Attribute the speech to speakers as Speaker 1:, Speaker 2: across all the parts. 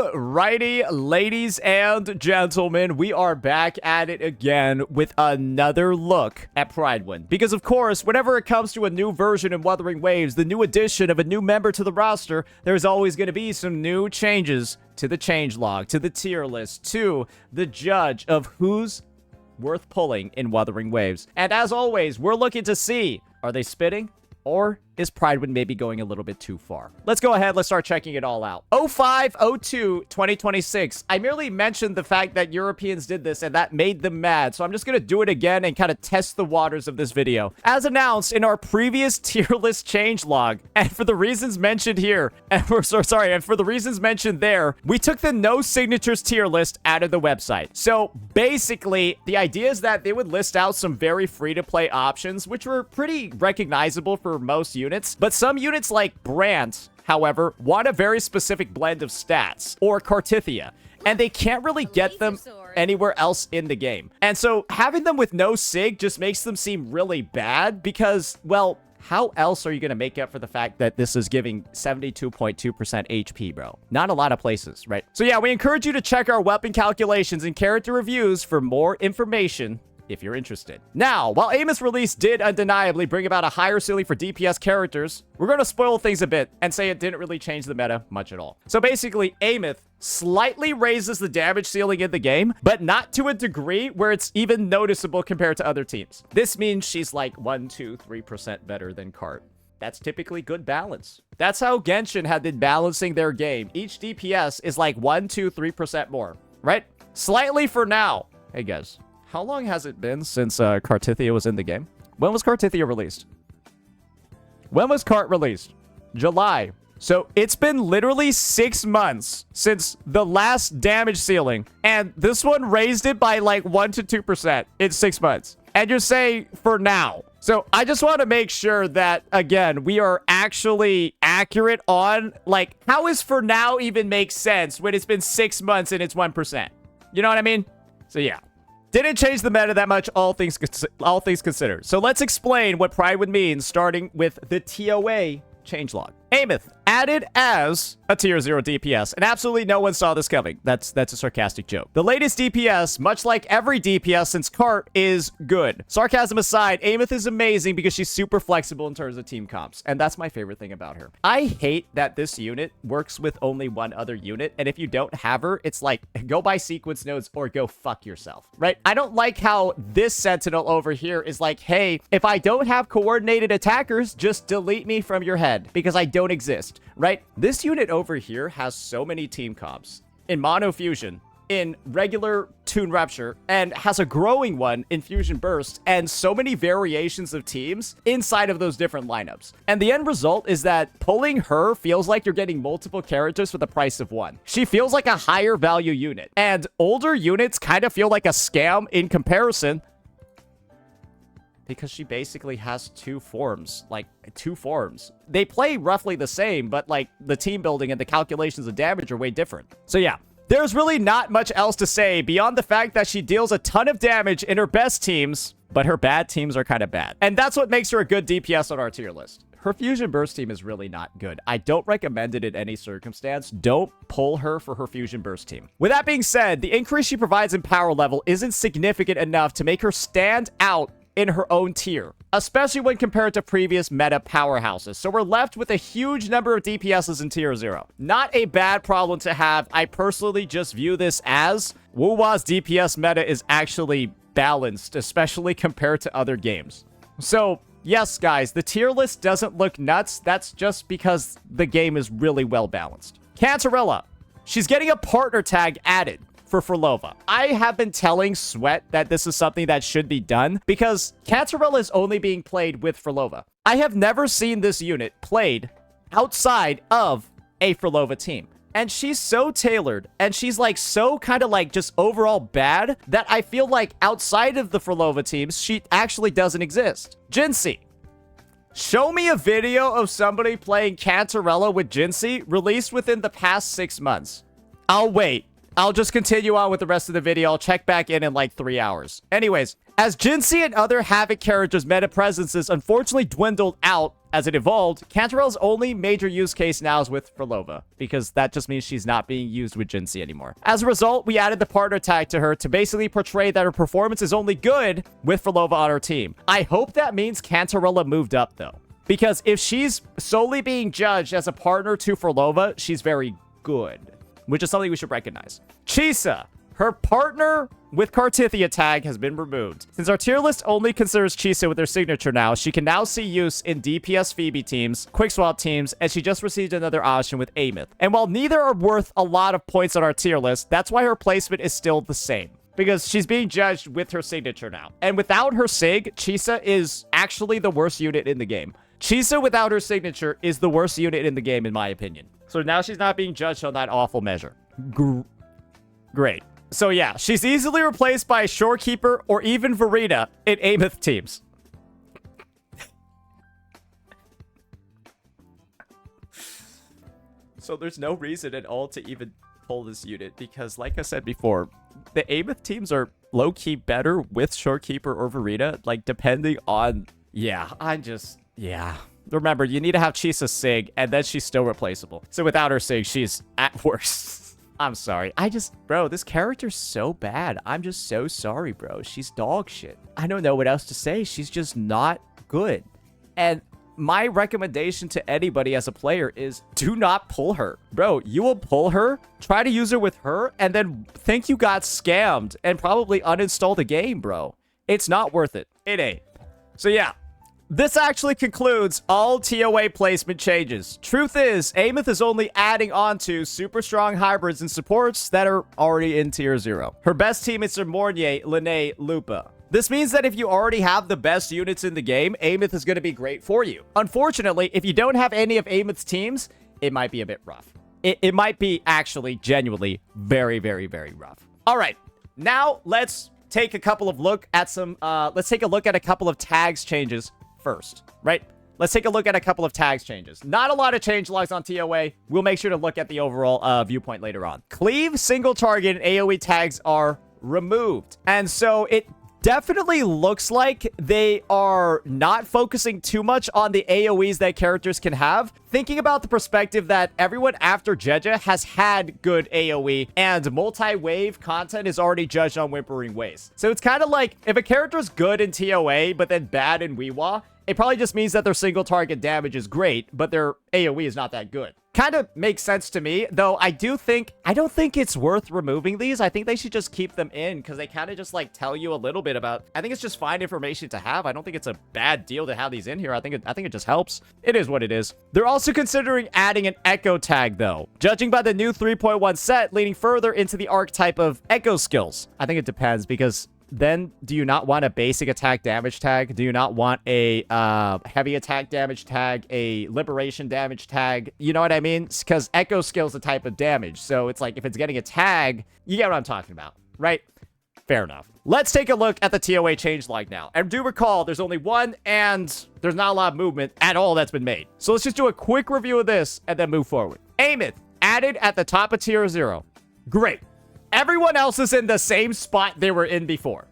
Speaker 1: Alrighty, ladies and gentlemen, we are back at it again with another look at Prydwen. Because of course, whenever it comes to a new version in Wuthering Waves, the new addition of a new member to the roster, there's always going to be some new changes to the changelog, to the tier list, to the judge of who's worth pulling in Wuthering Waves. And as always, we're looking to see, are they spitting? Or is Prydwen maybe going a little bit too far? Let's go ahead. Let's start checking it all out. 0502 2026. I merely mentioned the fact that Europeans did this and that made them mad. So I'm just going to do it again and kind of test the waters of this video. As announced in our previous tier list changelog, and for the reasons mentioned here, and for the reasons mentioned there, we took the no signatures tier list out of the website. So basically, the idea is that they would list out some very free-to-play options, which were pretty recognizable for most units. But some units like Brant, however, want a very specific blend of stats, or Cartithia, and they can't really get them anywhere else in the game. And so having them with no sig just makes them seem really bad because, well, how else are you going to make up for the fact that this is giving 72.2% HP, bro? Not a lot of places, right? So yeah, we encourage you to check our weapon calculations and character reviews for more information if you're interested. Now, while Amos release did undeniably bring about a higher ceiling for DPS characters, we're going to spoil things a bit and say it didn't really change the meta much at all. So basically, Amos slightly raises the damage ceiling in the game, but not to a degree where it's even noticeable compared to other teams. This means she's like 1, 2, 3% better than Cart. That's typically good balance. That's how Genshin had been balancing their game. Each DPS is like 1, 2, 3% more, right? Slightly for now. Hey guys, how long has it been since Cartithia was in the game? When was Cartithia released? When was Cart released? July. So it's been literally 6 months since the last damage ceiling. And this one raised it by like 1 to 2% in 6 months. And you're saying for now. So I just want to make sure that, again, we are actually accurate on, like, how is for now even make sense when it's been 6 months and it's 1%? You know what I mean? So yeah. Didn't change the meta that much, all things considered. So let's explain what Prydwen means, starting with the TOA changelog. Ameth, added as a tier 0 DPS, and absolutely no one saw this coming. That's a sarcastic joke. The latest DPS, much like every DPS since Cart, is good. Sarcasm aside, Ameth is amazing because she's super flexible in terms of team comps, and that's my favorite thing about her. I hate that this unit works with only one other unit, and if you don't have her, it's like, go buy sequence nodes or go fuck yourself, right? I don't like how this Sentinel over here is like, hey, if I don't have coordinated attackers, just delete me from your head, because I don't exist, right? This unit over here has so many team comps in Mono Fusion, in regular Toon Rupture, and has a growing one in Fusion Burst, and so many variations of teams inside of those different lineups. And the end result is that pulling her feels like you're getting multiple characters for the price of one. She feels like a higher value unit, and older units kind of feel like a scam in comparison, because she basically has two forms. They play roughly the same, but like the team building and the calculations of damage are way different. So yeah, there's really not much else to say beyond the fact that she deals a ton of damage in her best teams, but her bad teams are kind of bad. And that's what makes her a good DPS on our tier list. Her Fusion Burst team is really not good. I don't recommend it in any circumstance. Don't pull her for her Fusion Burst team. With that being said, the increase she provides in power level isn't significant enough to make her stand out in her own tier, especially when compared to previous meta powerhouses. So we're left with a huge number of DPSs in tier 0. Not a bad problem to have. I personally just view this as Wuwa's DPS meta is actually balanced, especially compared to other games. So yes, guys, the tier list doesn't look nuts. That's just because the game is really well balanced. Cantarella, she's getting a partner tag added for Frolova. I have been telling Sweat that this is something that should be done because Cantarella is only being played with Frolova. I have never seen this unit played outside of a Frolova team. And she's so tailored, and she's like so kind of like just overall bad that I feel like outside of the Frolova teams, she actually doesn't exist. Jinsei. Show me a video of somebody playing Cantarella with Jinsei released within the past 6 months. I'll wait. I'll just continue on with the rest of the video. I'll check back in like 3 hours. Anyways, as Jinsei and other Havoc characters' meta presences unfortunately dwindled out as it evolved, Cantarell's only major use case now is with Frolova, because that just means she's not being used with Jinsei anymore. As a result, we added the partner tag to her to basically portray that her performance is only good with Frolova on her team. I hope that means Cantarella moved up, though, because if she's solely being judged as a partner to Frolova, she's very good, which is something we should recognize. Chisa, her partner with Kartithia tag has been removed. Since our tier list only considers Chisa with her signature now, she can now see use in DPS Phoebe teams, quick swap teams, and she just received another option with Amith. And while neither are worth a lot of points on our tier list, that's why her placement is still the same, because she's being judged with her signature now. And without her sig, Chisa is actually the worst unit in the game. Chisa without her signature is the worst unit in the game, in my opinion. So now she's not being judged on that awful measure. Great. So yeah, she's easily replaced by a Shorekeeper or even Verita in Amith teams. So there's no reason at all to even pull this unit, because like I said before, the Amith teams are low-key better with Shorekeeper or Verita, like depending on... Yeah. Remember, you need to have Chisa sig, and then she's still replaceable. So without her sig, she's at worst. I'm sorry. Bro, this character's so bad. I'm just so sorry, bro. She's dog shit. I don't know what else to say. She's just not good. And my recommendation to anybody as a player is do not pull her. Bro, you will pull her, try to use her with her, and then think you got scammed and probably uninstall the game, bro. It's not worth it. It ain't. So yeah. This actually concludes all TOA placement changes. Truth is, Amith is only adding on to super strong hybrids and supports that are already in tier 0. Her best teammates are Mornier, Lene, Lupa. This means that if you already have the best units in the game, Amith is going to be great for you. Unfortunately, if you don't have any of Amith's teams, it might be a bit rough. It might be actually genuinely very, very, very rough. All right, now let's take a look at a couple of tags changes first, right? Let's take a look at a couple of tags changes. Not a lot of change logs on TOA. We'll make sure to look at the overall viewpoint later on. Cleave, single target, and AoE tags are removed. And so it definitely looks like they are not focusing too much on the AoEs that characters can have. Thinking about the perspective that everyone after Jeja has had good AoE, and multi-wave content is already judged on Whimpering Waves. So it's kind of like, if a character's good in TOA, but then bad in Weewa, it probably just means that their single target damage is great, but their AoE is not that good. Kind of makes sense to me, though I don't think it's worth removing these. I think they should just keep them in, because they kind of just like tell you a little bit about... I think it's just fine information to have. I don't think it's a bad deal to have these in here. I think it just helps. It is what it is. They're also considering adding an Echo tag, though. Judging by the new 3.1 set, leaning further into the archetype of Echo skills. I think it depends, because... then do you not want a basic attack damage tag? Do you not want a heavy attack damage tag, a liberation damage tag? You know what I mean? Because Echo skill's a type of damage. So it's like, if it's getting a tag, you get what I'm talking about, right? Fair enough. Let's take a look at the TOA changelog now. And do recall, there's only one, and there's not a lot of movement at all that's been made. So let's just do a quick review of this and then move forward. Amith, added at the top of tier 0. Great. Everyone else is in the same spot they were in before.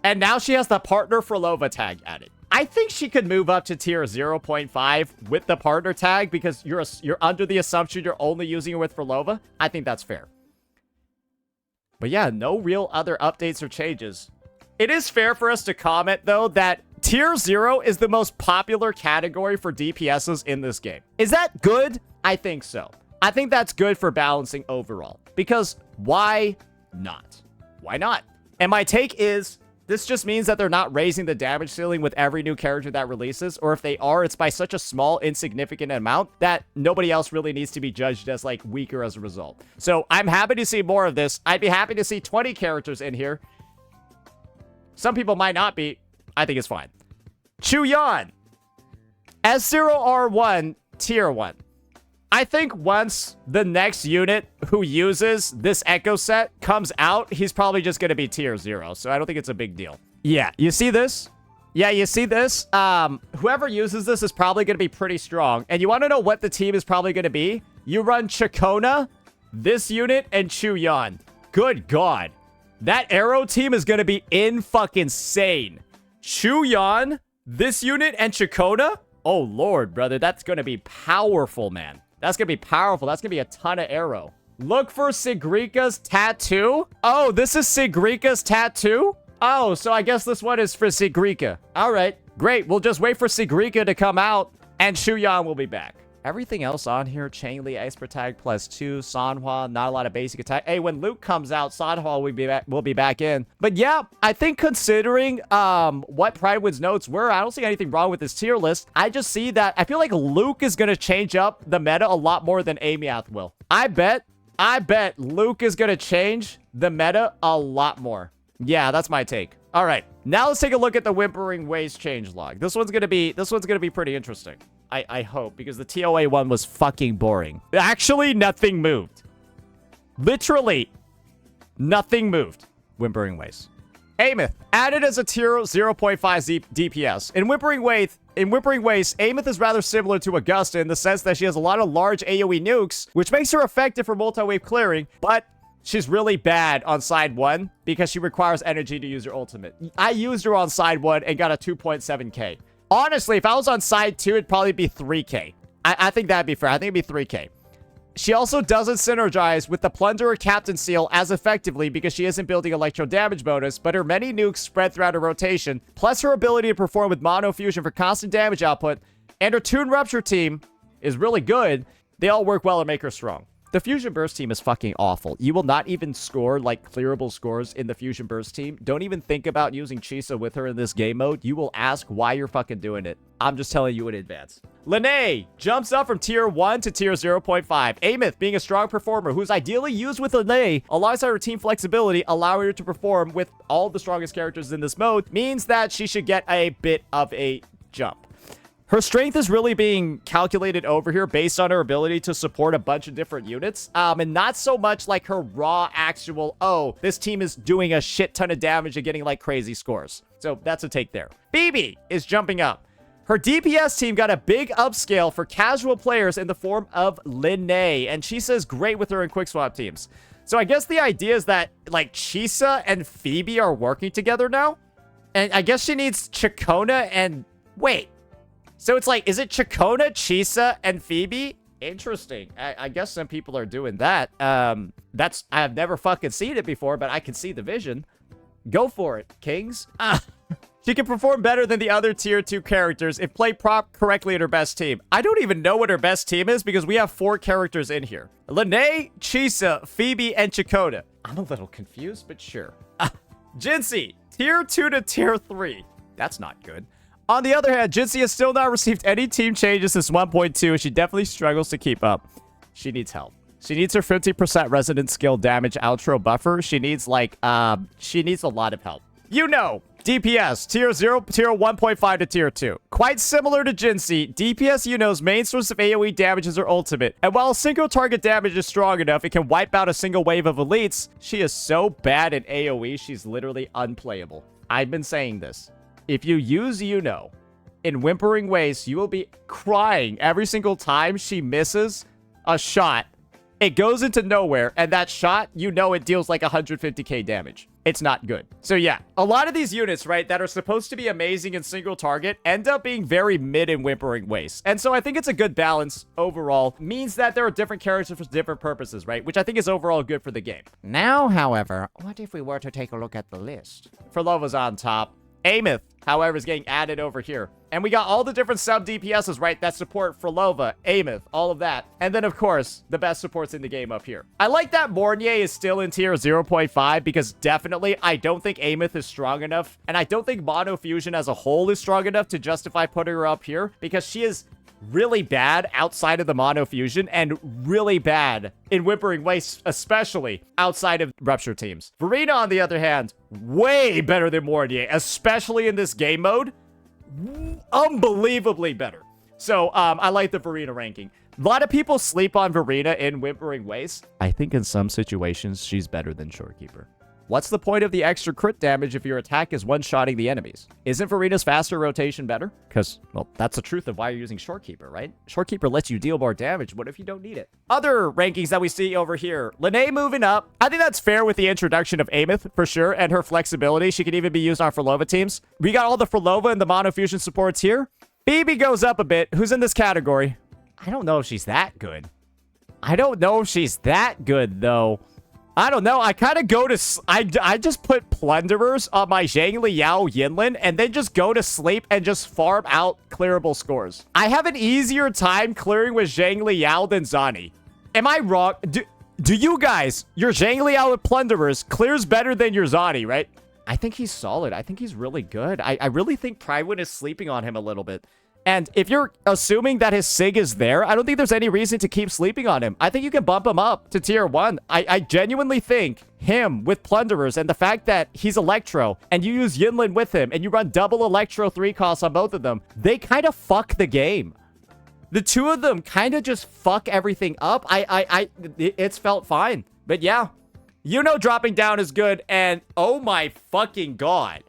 Speaker 1: And now she has the partner Frolova tag added. I think she could move up to tier 0.5 with the partner tag, because you're under the assumption you're only using it with Frolova. I think that's fair. But yeah, no real other updates or changes. It is fair for us to comment, though, that tier 0 is the most popular category for DPSs in this game. Is that good? I think so. I think that's good for balancing overall, because why not? Why not? And my take is, this just means that they're not raising the damage ceiling with every new character that releases, or if they are, it's by such a small, insignificant amount that nobody else really needs to be judged as, like, weaker as a result. So I'm happy to see more of this. I'd be happy to see 20 characters in here. Some people might not be. I think it's fine. Chuyan, S0R1, tier 1. I think once the next unit who uses this Echo set comes out, he's probably just going to be tier 0. So I don't think it's a big deal. Yeah, you see this? Yeah, you see this? Whoever uses this is probably going to be pretty strong. And you want to know what the team is probably going to be? You run Chacona, this unit, and Chuyan. Good God. That Arrow team is going to be in-fucking-sane. Chuyan, this unit, and Chakota? Oh, Lord, brother. That's going to be powerful, man. That's going to be powerful. That's going to be a ton of Arrow. Look for Sigrika's tattoo. Oh, this is Sigrika's tattoo? Oh, so I guess this one is for Sigrika. All right, great. We'll just wait for Sigrika to come out, and Chuyan will be back. Everything else on here, Chainli, Ice Protect, +2, Sanhua, not a lot of basic attack. Hey, when Luke comes out, Sanhua will be back in. But yeah, I think considering what Prydwen's notes were, I don't see anything wrong with this tier list. I just see that I feel like Luke is going to change up the meta a lot more than Amiath will. I bet Luke is going to change the meta a lot more. Yeah, that's my take. All right, now let's take a look at the Whimpering Waste change log. This one's gonna be pretty interesting. I hope, because the TOA one was fucking boring. Actually, nothing moved. Literally, nothing moved. Whimpering Waste. Amith, added as a tier 0.5 DPS. In Whimpering Waste, Amith is rather similar to Augusta in the sense that she has a lot of large AoE nukes, which makes her effective for multi-wave clearing, but she's really bad on side 1 because she requires energy to use her ultimate. I used her on side 1 and got a 2.7k. Honestly, if I was on side 2, it'd probably be 3k. I think that'd be fair. I think it'd be 3k. She also doesn't synergize with the Plunderer Captain Seal as effectively because she isn't building electro damage bonus, but her many nukes spread throughout her rotation, plus her ability to perform with Mono Fusion for constant damage output, and her Toon Rupture team is really good. They all work well and make her strong. The Fusion Burst team is fucking awful. You will not even score, like, clearable scores in the Fusion Burst team. Don't even think about using Chisa with her in this game mode. You will ask why you're fucking doing it. I'm just telling you in advance. Lene jumps up from tier 1 to tier 0.5. Amith, being a strong performer who's ideally used with Lene alongside her team flexibility, allowing her to perform with all the strongest characters in this mode, means that she should get a bit of a jump. Her strength is really being calculated over here based on her ability to support a bunch of different units, and not so much like her raw actual, oh, this team is doing a shit ton of damage and getting like crazy scores. So that's a take there. Phoebe is jumping up. Her DPS team got a big upscale for casual players in the form of Lene, and Chisa's great with her in quick swap teams. So I guess the idea is that like Chisa and Phoebe are working together now, and I guess she needs Chakona and wait. So it's like, is it Chakona, Chisa, and Phoebe? Interesting. I guess some people are doing that. I've never fucking seen it before, but I can see the vision. Go for it, kings. She can perform better than the other tier 2 characters if played correctly in her best team. I don't even know what her best team is because we have 4 characters in here. Lene, Chisa, Phoebe, and Chakota. I'm a little confused, but sure. Jinxie, tier 2 to tier 3. That's not good. On the other hand, Jinxie has still not received any team changes since 1.2, and she definitely struggles to keep up. She needs help. She needs her 50% resident skill damage outro buffer. She needs, like, she needs a lot of help. You know, DPS, tier 1.5 to tier 2. Quite similar to Jinxie, DPS Yuno's main source of AoE damage is her ultimate. And while single target damage is strong enough, it can wipe out a single wave of elites, she is so bad at AoE, she's literally unplayable. I've been saying this. If you use Yuno in Whimpering Waste, you will be crying every single time she misses a shot. It goes into nowhere, and that shot, you know it deals like 150k damage. It's not good. So yeah, a lot of these units, right, that are supposed to be amazing in single target end up being very mid in Whimpering Waste. And so I think it's a good balance overall. Means that there are different characters for different purposes, right? Which I think is overall good for the game. Now, however, what if we were to take a look at the list? Frolova's on top. Amith, however, is getting added over here. And we got all the different sub DPSs, right, that support Frolova, Amith, all of that. And then, of course, the best supports in the game up here. I like that Mornier is still in tier 0.5 because definitely I don't think Amith is strong enough. And I don't think Mono Fusion as a whole is strong enough to justify putting her up here because she is really bad outside of the Mono Fusion and really bad in Whimpering Waste, especially outside of Rupture teams. Verena, on the other hand, way better than Mornier, especially in this game mode. Unbelievably better. So, I like the Verena ranking. A lot of people sleep on Verena in Whimpering Waste. I think in some situations, she's better than Shorekeeper. What's the point of the extra crit damage if your attack is one-shotting the enemies? Isn't Farina's faster rotation better? Because, well, that's the truth of why you're using Shorekeeper, right? Shorekeeper lets you deal more damage. What if you don't need it? Other rankings that we see over here. Lene moving up. I think that's fair with the introduction of Amith, for sure, and her flexibility. She can even be used on Frolova teams. We got all the Frolova and the Monofusion supports here. Phoebe goes up a bit. Who's in this category? I don't know if she's that good. I don't know if she's that good, though. I don't know. I kind of go to... I just put Plunderers on my Zhang Liao Yinlin and then just go to sleep and just farm out clearable scores. I have an easier time clearing with Zhang Liao than Zani. Am I wrong? Do you guys... Your Zhang Liao with Plunderers clears better than your Zani, right? I think he's solid. I think he's really good. I really think Prydwen is sleeping on him a little bit. And if you're assuming that his SIG is there, I don't think there's any reason to keep sleeping on him. I think you can bump him up to tier 1. I genuinely think him with Plunderers and the fact that he's Electro and you use Yinlin with him and you run double Electro 3 costs on both of them, they kind of fuck the game. The two of them kind of just fuck everything up. It's felt fine. But yeah, you know dropping down is good and oh my fucking god.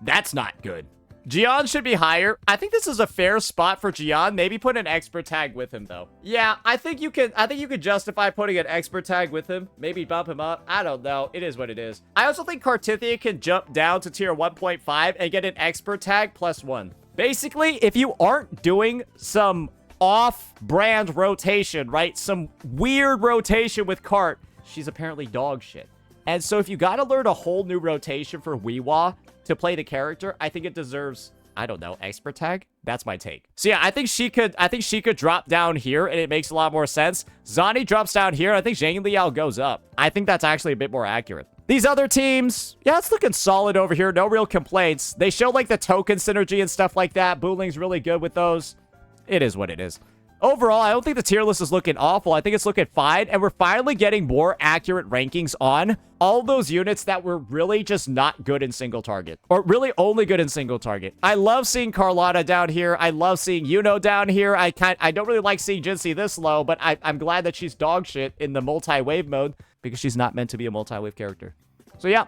Speaker 1: That's not good. Jian should be higher. I think this is a fair spot for Jian. Maybe put an expert tag with him though. Yeah, I think you could justify putting an expert tag with him. Maybe bump him up. I don't know. It is what it is. I also think Cartithia can jump down to tier 1.5 and get an expert tag +1. Basically, if you aren't doing some off-brand rotation, right? Some weird rotation with Cart, she's apparently dog shit. And so if you gotta learn a whole new rotation for Weewa to play the character, I think it deserves, I don't know, expert tag? That's my take. So yeah, I think she could drop down here and it makes a lot more sense. Zani drops down here. I think Zhang Liao goes up. I think that's actually a bit more accurate. These other teams, yeah, it's looking solid over here. No real complaints. They show like the token synergy and stuff like that. Booling's really good with those. It is what it is. Overall, I don't think the tier list is looking awful. I think it's looking fine, and we're finally getting more accurate rankings on all those units that were really just not good in single target, or really only good in single target. I love seeing Carlotta down here. I love seeing Yuno down here. I don't really like seeing Jinxie this low, but I'm glad that she's dog shit in the multi-wave mode because she's not meant to be a multi-wave character. So yeah,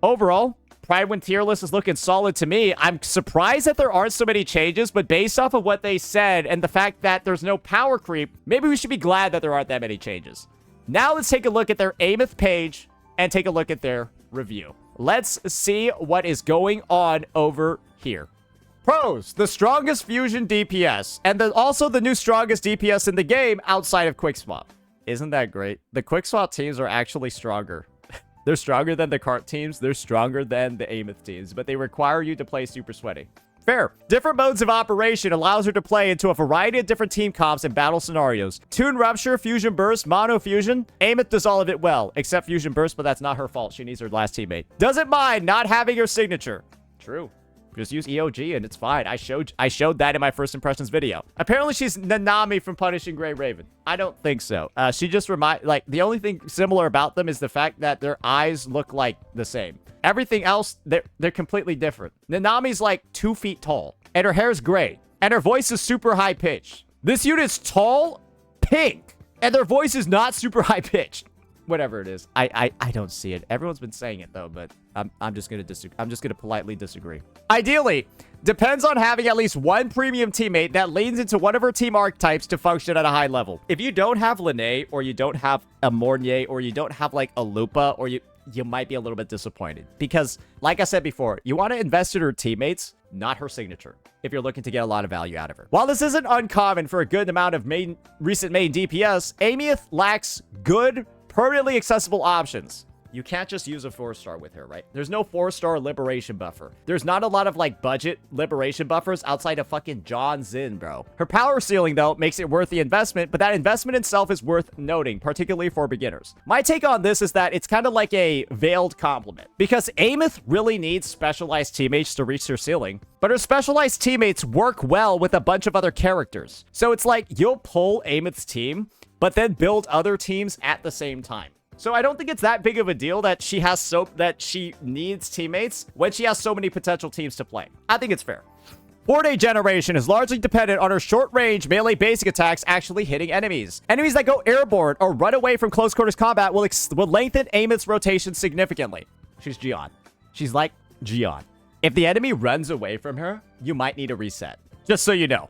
Speaker 1: overall, Prydwen tier list is looking solid to me. I'm surprised that there aren't so many changes, but based off of what they said and the fact that there's no power creep, maybe we should be glad that there aren't that many changes. Now let's take a look at their Amith page and take a look at their review. Let's see what is going on over here. Pros, the strongest fusion DPS, and also the new strongest DPS in the game outside of Quickswap. Isn't that great? The Quickswap teams are actually stronger. They're stronger than the Cart teams. They're stronger than the Amith teams, but they require you to play super sweaty. Fair. Different modes of operation allows her to play into a variety of different team comps and battle scenarios. Toon Rupture, Fusion Burst, Mono Fusion. Amith does all of it well, except Fusion Burst, but that's not her fault. She needs her last teammate. Doesn't mind not having her signature. True. Just use EOG and it's fine. I showed that in my first impressions video. Apparently she's Nanami from Punishing Grey Raven. I don't think so. She just the only thing similar about them is the fact that their eyes look like the same. Everything else, they're completely different. Nanami's like 2 feet tall and her hair's gray and her voice is super high pitched. This unit's tall, pink, and their voice is not super high pitched. Whatever it is. I don't see it. Everyone's been saying it though, but I'm just gonna politely disagree. Ideally, depends on having at least one premium teammate that leans into one of her team archetypes to function at a high level. If you don't have Lene, or you don't have a Mornier, or you don't have like a Lupa, or you might be a little bit disappointed. Because, like I said before, you want to invest in her teammates, not her signature, if you're looking to get a lot of value out of her. While this isn't uncommon for a good amount of recent main DPS, Amith lacks good, permanently accessible options. You can't just use a 4-star with her, right? There's no 4-star liberation buffer. There's not a lot of, like, budget liberation buffers outside of fucking John Zinn, bro. Her power ceiling, though, makes it worth the investment, but that investment itself is worth noting, particularly for beginners. My take on this is that it's kind of like a veiled compliment, because Amith really needs specialized teammates to reach her ceiling, but her specialized teammates work well with a bunch of other characters. So it's like, you'll pull Amith's team, but then build other teams at the same time. So I don't think it's that big of a deal that she needs teammates when she has so many potential teams to play. I think it's fair. 4-day generation is largely dependent on her short-range melee basic attacks actually hitting enemies. Enemies that go airborne or run away from close quarters combat will lengthen Amit's rotation significantly. She's Gion. She's like Gion. If the enemy runs away from her, you might need a reset. Just so you know.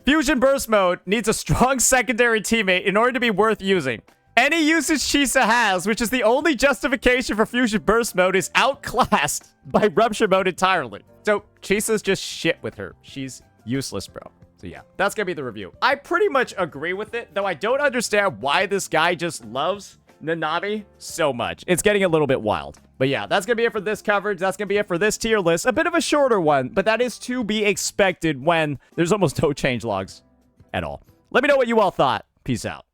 Speaker 1: Fusion Burst Mode needs a strong secondary teammate in order to be worth using. Any usage Chisa has, which is the only justification for Fusion Burst Mode, is outclassed by Rupture Mode entirely. So Chisa's just shit with her. She's useless, bro. So yeah, that's gonna be the review. I pretty much agree with it, though I don't understand why this guy just loves Nanabi so much. It's getting a little bit wild. But yeah, that's gonna be it for this coverage. That's gonna be it for this tier list. A bit of a shorter one, but that is to be expected when there's almost no changelogs at all. Let me know what you all thought. Peace out.